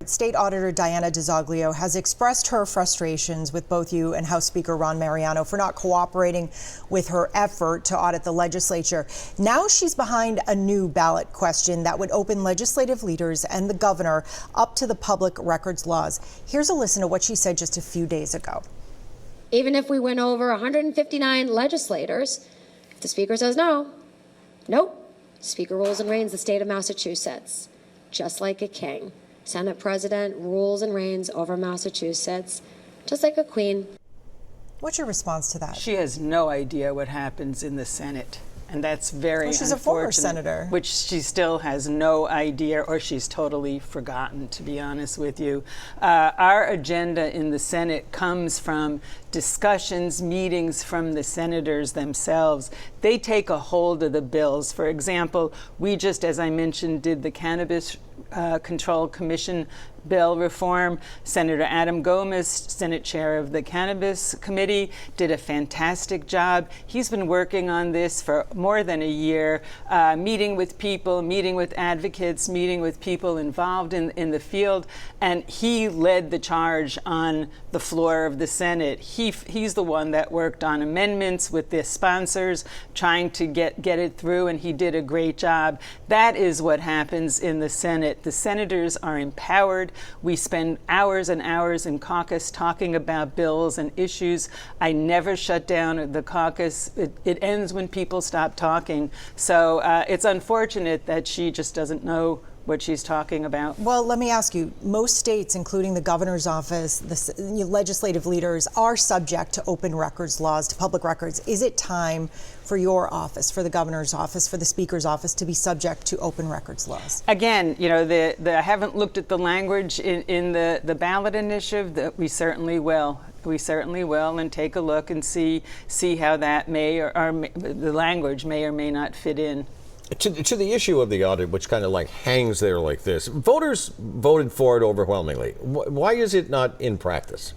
State Auditor Diana DiZoglio has expressed her frustrations with both you and House Speaker Ron Mariano for not cooperating with her effort to audit the legislature. Now she's behind a new ballot question that would open legislative leaders and the governor up to the public records laws. Here's a listen to what she said just a few days ago. Even if we win over 159 legislators, if the Speaker says no, nope. Speaker rules and reigns the state of Massachusetts, just like a king. Senate President rules and reigns over Massachusetts, just like a queen. What's your response to that? She has no idea what happens in the Senate. And that's very unfortunate. She's a former senator. Which she still has no idea, or she's totally forgotten, to be honest with you. Our agenda in the Senate comes from discussions, meetings from the senators themselves. They take a hold of the bills. For example, we just, as I mentioned, did the Cannabis Control Commission bill reform. Senator Adam Gomez, Senate Chair of the Cannabis Committee, did a fantastic job. He's been working on this for more than a year, meeting with people, meeting with advocates, meeting with people involved in the field, and he led the charge on the floor of the Senate. He's the one that worked on amendments with the sponsors, trying to get it through, and he did a great job. That is what happens in the Senate. The senators are empowered. We spend hours and hours in caucus talking about bills and issues. I never shut down the caucus. It ends when people stop talking. So it's unfortunate that she just doesn't know what she's talking about. Well, let me ask you, most states, including the governor's office, the legislative leaders, are subject to open records laws, to public records. Is it time for your office, for the governor's office, for the speaker's office to be subject to open records laws? Again, you know, I haven't looked at the language in the ballot initiative. That we certainly will. We certainly will, and take a look and see how that may or the language may or may not fit in. To the issue of the audit, which kind of like hangs there like this, voters voted for it overwhelmingly. Why is it not in practice?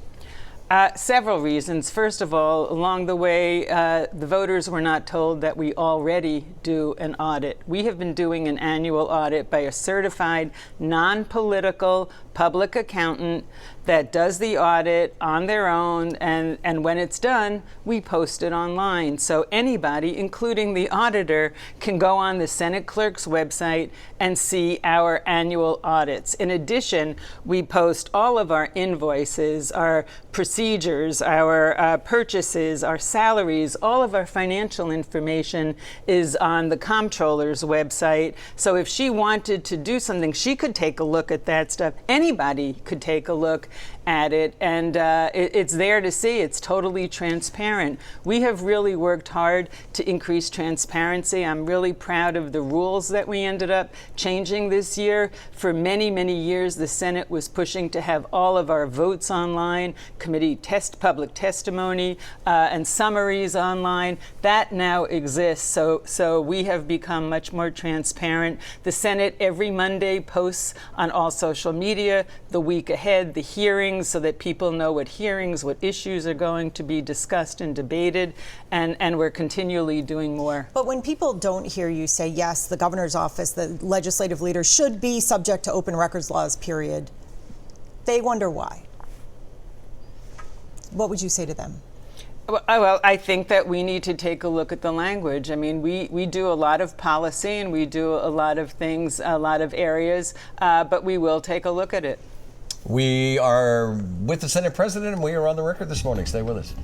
Several reasons. First of all, along the way, the voters were not told that we already do an audit. We have been doing an annual audit by a certified, non-political public accountant that does the audit on their own, and when it's done, we post it online. So anybody, including the auditor, can go on the Senate Clerk's website and see our annual audits. In addition, we post all of our invoices, our procedures, our purchases, our salaries, all of our financial information is on the comptroller's website. So if she wanted to do something, she could take a look at that stuff. Anybody could take a look at it, and it's there to see. It's totally transparent. We have really worked hard to increase transparency. I'm really proud of the rules that we ended up changing this year. For many, many years, the Senate was pushing to have all of our votes online, committee public testimony, and summaries online. That now exists, so we have become much more transparent. The Senate every Monday posts on all social media the week ahead, the hearings, so that people know what hearings, what issues are going to be discussed and debated, and we're continually doing more. But when people don't hear you say, yes, the governor's office, the legislative leader should be subject to open records laws, period, they wonder why. What would you say to them? Well, I think that we need to take a look at the language. I mean, we do a lot of policy and we do a lot of things, a lot of areas, but we will take a look at it. We are with the Senate President, and we are on the record this morning. Stay with us.